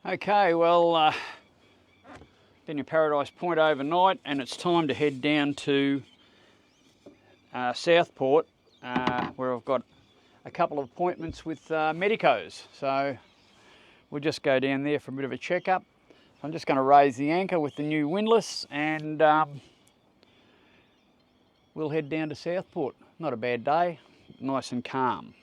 Okay, well, been in Paradise Point overnight, and it's time to head down to Southport, where I've got a couple of appointments with medicos. So we'll just go down there for a bit of a checkup. I'm just going to raise the anchor with the new windlass, and we'll head down to Southport. Not a bad day, nice and calm.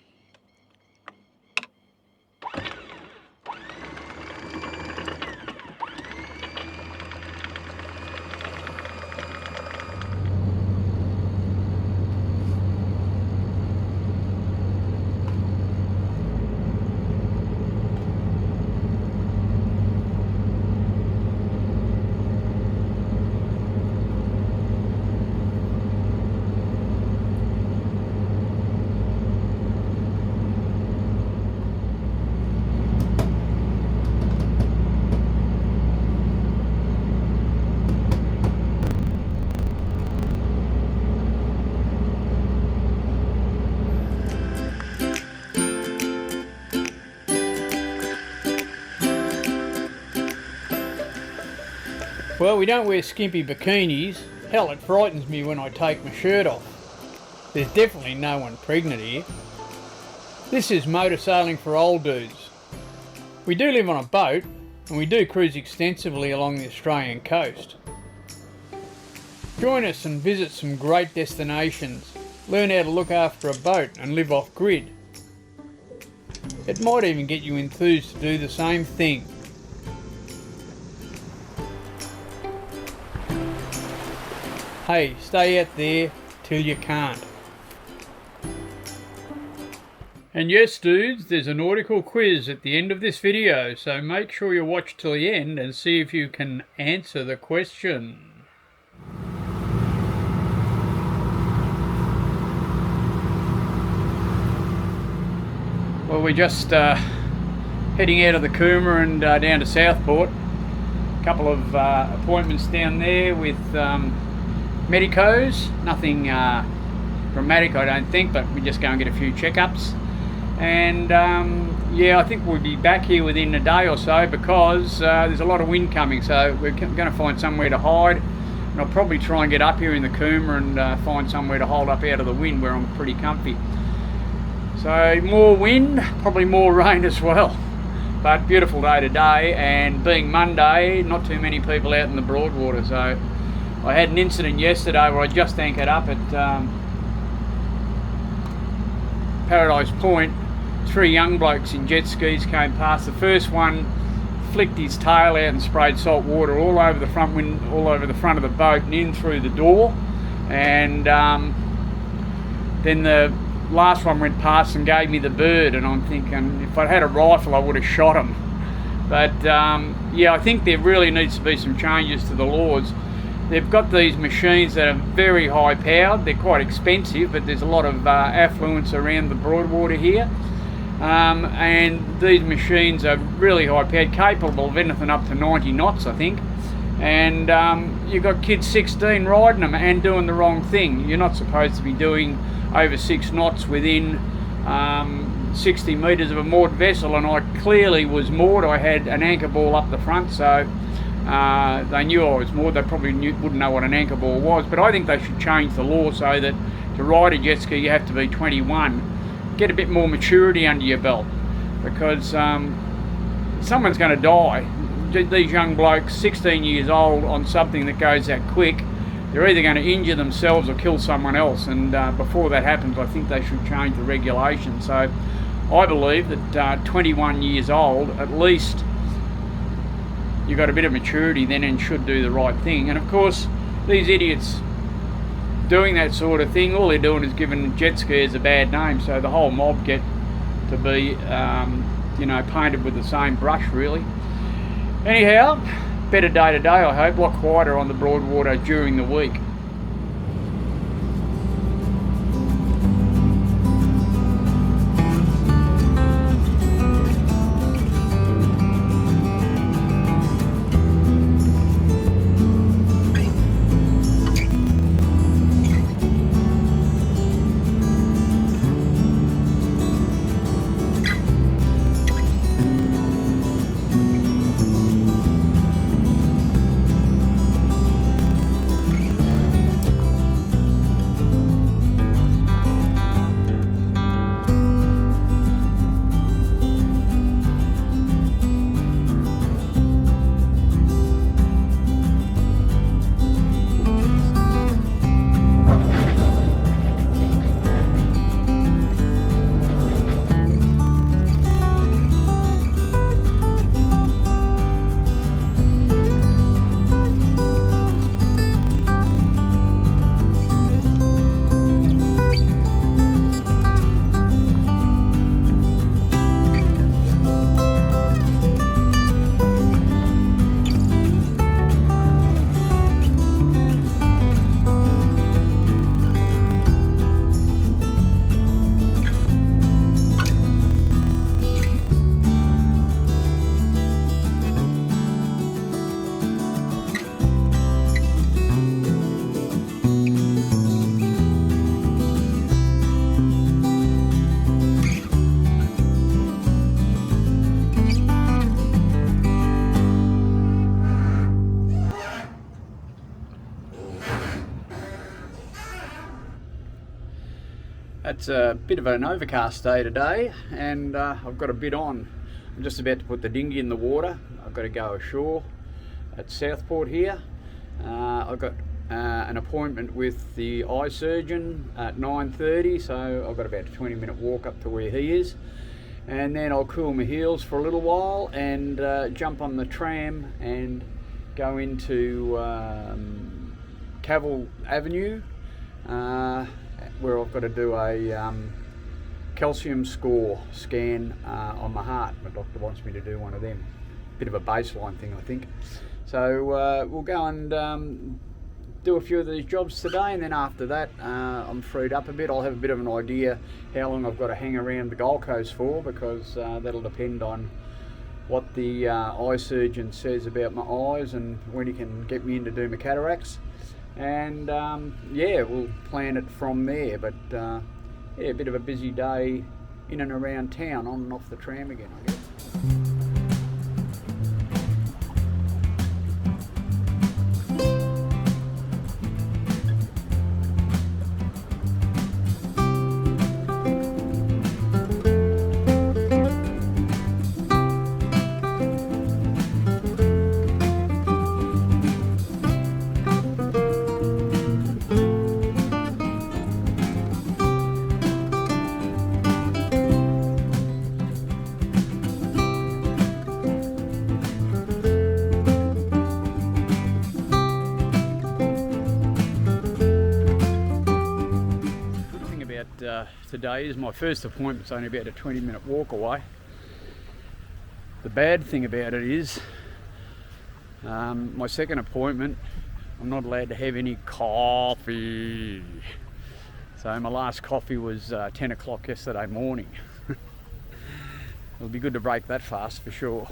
Well, we don't wear skimpy bikinis. Hell, it frightens me when I take my shirt off. There's definitely no one pregnant here. This is motor sailing for old dudes. We do live on a boat, and we do cruise extensively along the Australian coast. Join us and visit some great destinations. Learn how to look after a boat and live off grid. It might even get you enthused to do the same thing. Hey, stay out there till you can't. And yes dudes, there's a nautical quiz at the end of this video, so make sure you watch till the end and see if you can answer the question. Well, we're just heading out of the Coomera and down to Southport. A couple of appointments down there with medicos, nothing dramatic I don't think, but we just go and get a few checkups. And yeah, I think we'll be back here within a day or so because there's a lot of wind coming, so we're going to find somewhere to hide. And I'll probably try and get up here in the Coomera and find somewhere to hold up out of the wind where I'm pretty comfy. So more wind, probably more rain as well. But beautiful day today, and being Monday, not too many people out in the Broadwater. So I had an incident yesterday where I just anchored up at Paradise Point. 3 young blokes in jet skis came past. The first one flicked his tail out and sprayed salt water all over the front of the boat and in through the door. And then the last one went past and gave me the bird, and I'm thinking if I'd had a rifle I would have shot him. But yeah, I think there really needs to be some changes to the laws. They've got these machines that are very high powered. They're quite expensive, but there's a lot of affluence around the Broadwater here. And these machines are really high powered, capable of anything up to 90 knots, I think. And you've got kids 16 riding them and doing the wrong thing. You're not supposed to be doing over 6 knots within 60 metres of a moored vessel, and I clearly was moored. I had an anchor ball up the front, so they knew I was moored. They probably wouldn't know what an anchor ball was, but I think they should change the law so that to ride a jet ski you have to be 21. Get a bit more maturity under your belt, because someone's going to die. These young blokes, 16 years old, on something that goes that quick, they're either going to injure themselves or kill someone else, and before that happens I think they should change the regulations. So I believe that 21 years old, at least you've got a bit of maturity then and should do the right thing. And of course these idiots doing that sort of thing, all they're doing is giving jet skiers a bad name, so the whole mob get to be you know, painted with the same brush really. Anyhow, better day today I hope, a lot quieter on the Broadwater during the week. It's a bit of an overcast day today, and I've got a bit on. I'm just about to put the dinghy in the water. I've got to go ashore at Southport here. I've got an appointment with the eye surgeon at 9:30, so I've got about a 20-minute walk up to where he is. And then I'll cool my heels for a little while and jump on the tram and go into Cavill Avenue, where I've got to do a calcium score scan on my heart. My doctor wants me to do one of them. Bit of a baseline thing, I think. So we'll go and do a few of these jobs today, and then after that I'm freed up a bit. I'll have a bit of an idea how long I've got to hang around the Gold Coast for, because that'll depend on what the eye surgeon says about my eyes and when he can get me in to do my cataracts. And yeah, we'll plan it from there. But yeah, a bit of a busy day in and around town, on and off the tram again, I guess. Today is my first appointment. It's only about a 20-minute walk away. The bad thing about it is my second appointment, I'm not allowed to have any coffee. So my last coffee was 10 o'clock yesterday morning. It'll be good to break that fast for sure.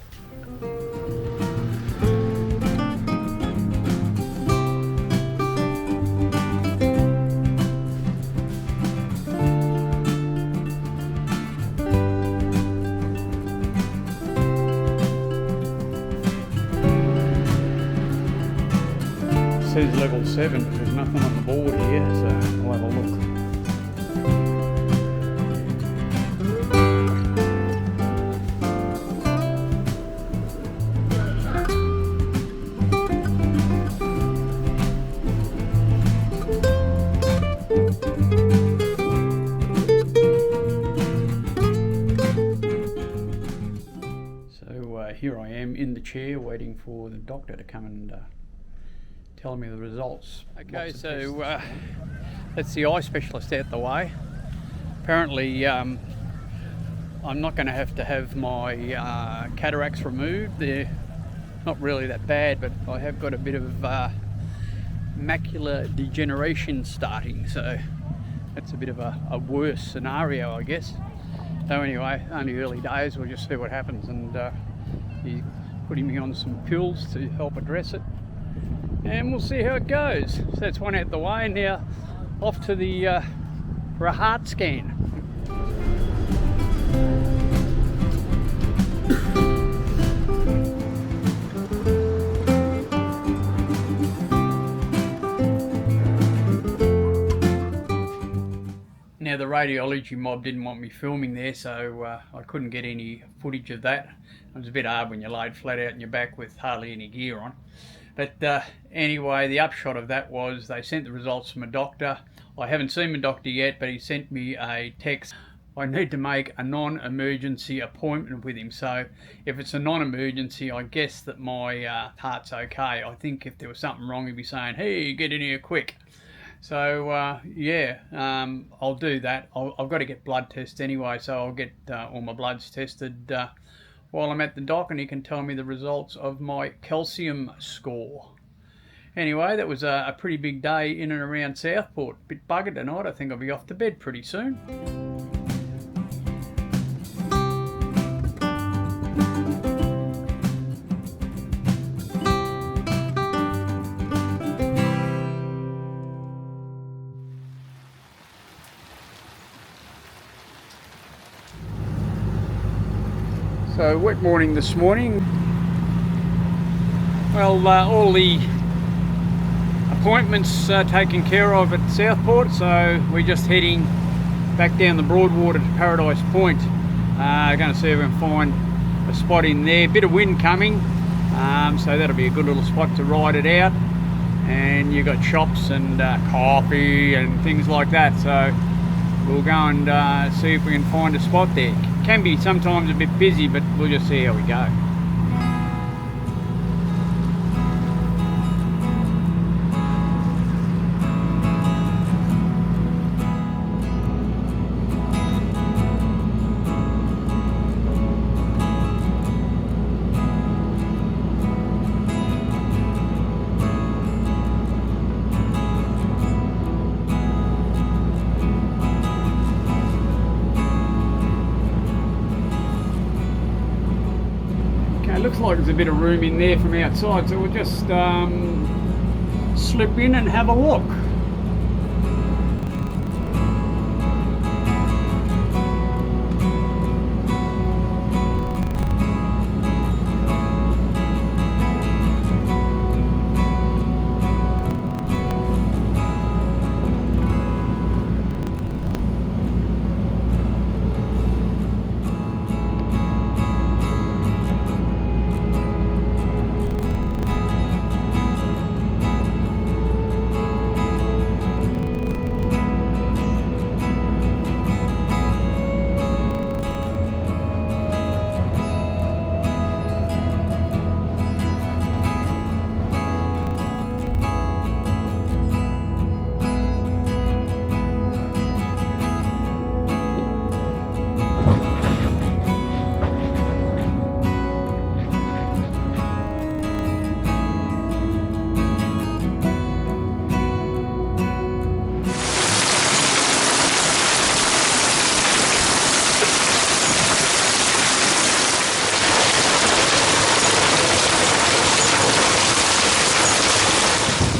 It says level 7, but there's nothing on the board here, so I'll have a look. So here I am in the chair waiting for the doctor to come and tell me the results. Okay, so that's the eye specialist out the way. Apparently I'm not going to have my cataracts removed. They're not really that bad, but I have got a bit of macular degeneration starting, so that's a bit of a worse scenario, I guess. So anyway, only early days, we'll just see what happens, and he's putting me on some pills to help address it. And we'll see how it goes. So that's one out the way, and now off to the for a heart scan. Now the radiology mob didn't want me filming there, so I couldn't get any footage of that. It was a bit hard when you're laid flat out on your back with hardly any gear on. But anyway, the upshot of that was they sent the results from a doctor. I haven't seen my doctor yet, but he sent me a text. I need to make a non-emergency appointment with him. So if it's a non-emergency, I guess that my heart's okay. I think if there was something wrong, he'd be saying, hey, get in here quick. So yeah, I'll do that. I've got to get blood tests anyway, so I'll get all my bloods tested while I'm at the dock, and he can tell me the results of my calcium score. Anyway, that was a pretty big day in and around Southport. Bit buggered tonight. I think I'll be off to bed pretty soon. So wet morning this morning. Well, all the appointments taken care of at Southport, so we're just heading back down the Broadwater to Paradise Point. Going to see if we can find a spot in there. Bit of wind coming, so that'll be a good little spot to ride it out. And you've got shops and coffee and things like that, so we'll go and see if we can find a spot there. Can be sometimes a bit busy, but we'll just see how we go. Looks like there's a bit of room in there from outside, so we'll just slip in and have a look.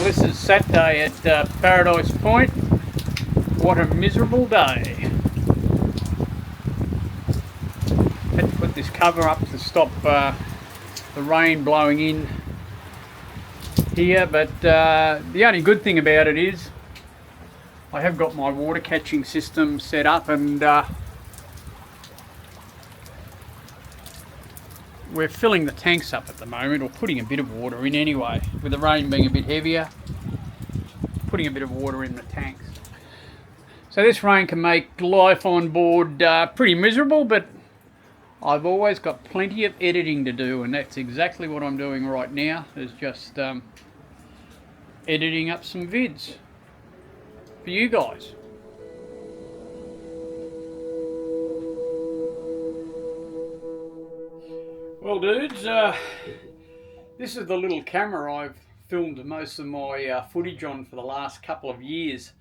This is Saturday at Paradise Point. What a miserable day. Had to put this cover up to stop the rain blowing in here, but the only good thing about it is I have got my water catching system set up, and we're filling the tanks up at the moment, or putting a bit of water in anyway, with the rain being a bit heavier, putting a bit of water in the tanks. So this rain can make life on board pretty miserable, but I've always got plenty of editing to do, and that's exactly what I'm doing right now, is just editing up some vids for you guys. Well dudes, this is the little camera I've filmed most of my footage on for the last couple of years,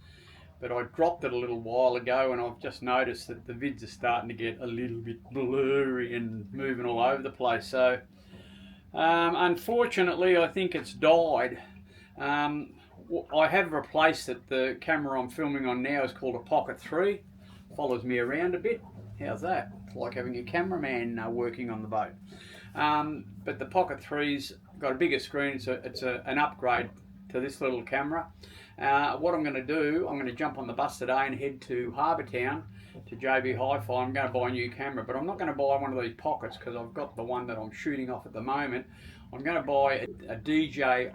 but I dropped it a little while ago, and I've just noticed that the vids are starting to get a little bit blurry and moving all over the place. So unfortunately I think it's died. I have replaced it. The camera I'm filming on now is called a Pocket 3. Follows me around a bit. How's that? It's like having a cameraman working on the boat. But the Pocket 3's got a bigger screen. It's an upgrade to this little camera. What I'm going to do, I'm going to jump on the bus today and head to Harbour Town to JB Hi-Fi. I'm going to buy a new camera, but I'm not going to buy one of these pockets because I've got the one that I'm shooting off at the moment. I'm going to buy a DJI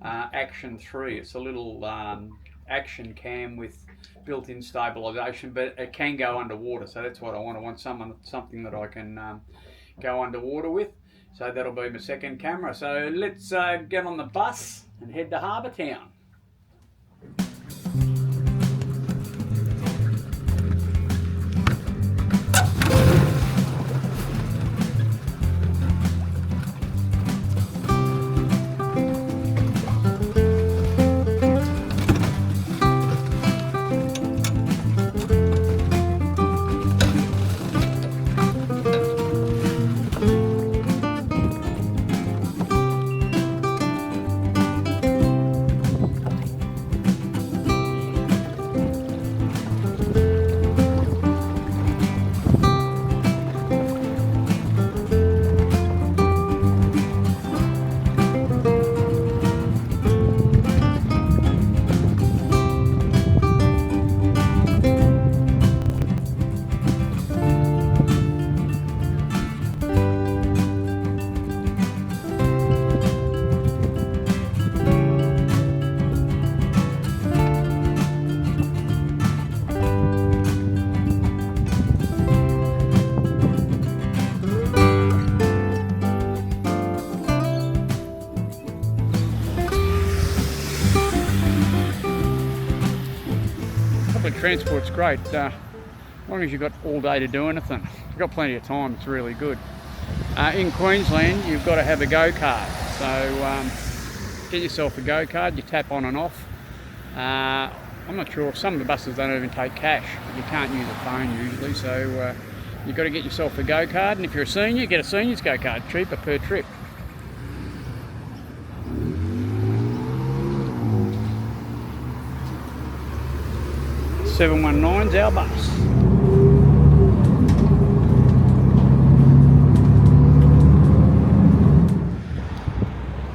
Action 3. It's a little action cam with built-in stabilisation, but it can go underwater, so that's what I want. I want something that I can go underwater with. So that'll be my second camera. So let's get on the bus and head to Harbour Town. transport's great. As long as you've got all day to do anything. You've got plenty of time, it's really good. In Queensland, you've got to have a go-kart. So get yourself a go-kart, you tap on and off. I'm not sure, some of the buses don't even take cash. You can't use a phone usually, so you've got to get yourself a go-kart, and if you're a senior, get a senior's go-kart, cheaper per trip. "719's our bus.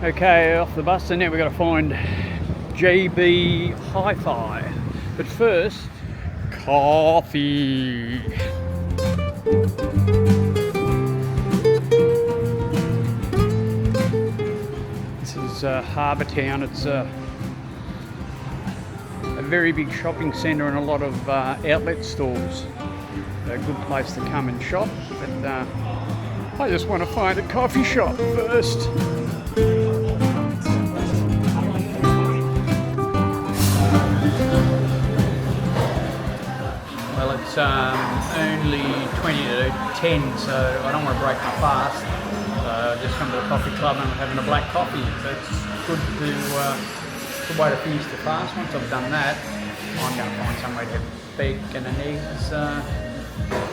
Okay, off the bus, and now we've got to find JB Hi-Fi. But first, coffee. This is Harbour Town. It's a very big shopping centre and a lot of outlet stores. A good place to come and shop. But I just want to find a coffee shop first. Well, it's only 20 to 10, so I don't want to break my fast. Just come to the coffee club and I'm having a black coffee. So it's good to way to finish the fast. Once I've done that, I'm going to find somewhere to have bacon and eggs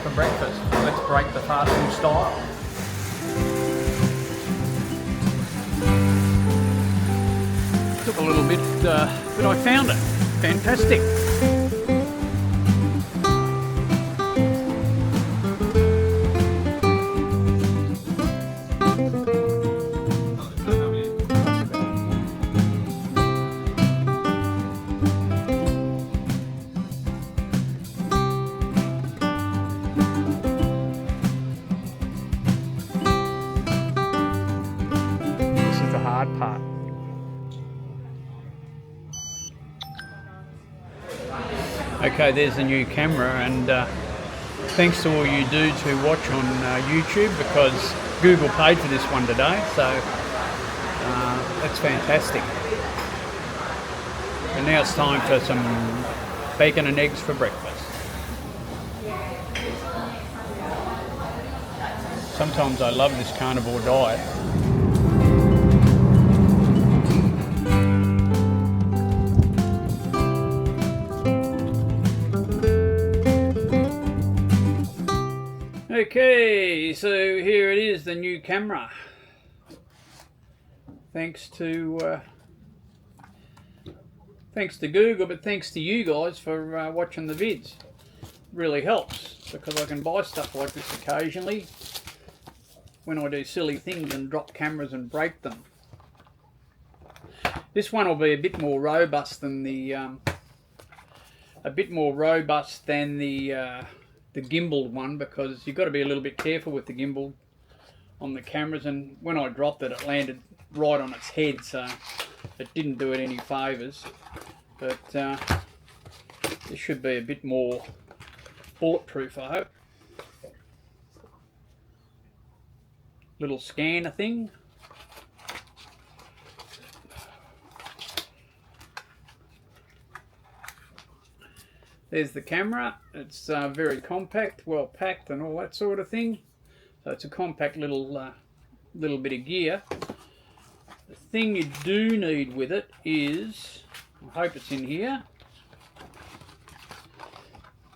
for breakfast. Let's break the fasting style. Took a little bit, but I found it. Fantastic. Part. Okay, there's the new camera, and thanks to all you do to watch on YouTube, because Google paid for this one today, so that's fantastic. And now it's time for some bacon and eggs for breakfast. Sometimes I love this carnivore diet. Okay, so here it is, the new camera. Thanks to Google, but thanks to you guys for watching the vids. Really helps, because I can buy stuff like this occasionally when I do silly things and drop cameras and break them. This one will be a bit more robust than the gimbal one, because you've got to be a little bit careful with the gimbal on the cameras, and when I dropped it, it landed right on its head, so it didn't do it any favours. But this should be a bit more bulletproof, I hope. Little scanner thing. There's the camera. It's very compact, well packed and all that sort of thing. So it's a compact little bit of gear. The thing you do need with it is, I hope it's in here,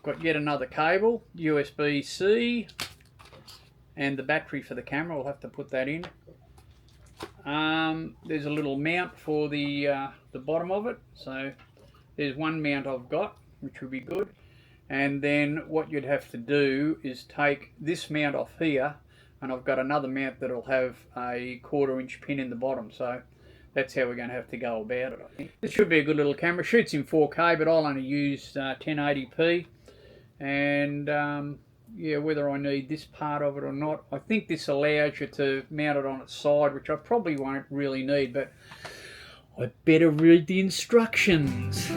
got yet another cable, USB-C, and the battery for the camera. I'll have to put that in. There's a little mount for the bottom of it. So there's one mount I've got, which will be good. And then what you'd have to do is take this mount off here, and I've got another mount that'll have a 1/4 inch pin in the bottom. So that's how we're going to have to go about it, I think. This should be a good little camera. Shoots in 4K, but I'll only use 1080p. And yeah, whether I need this part of it or not, I think this allows you to mount it on its side, which I probably won't really need, but I better read the instructions.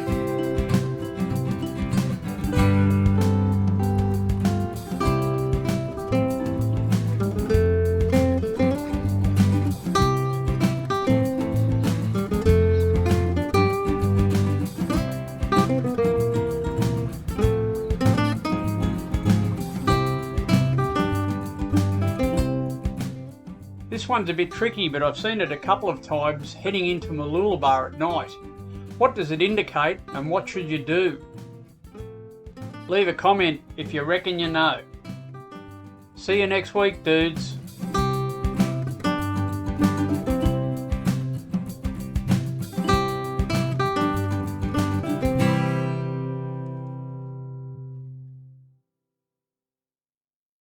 This one's a bit tricky, but I've seen it a couple of times heading into Mooloolaba at night. What does it indicate and what should you do? Leave a comment if you reckon you know. See you next week, dudes.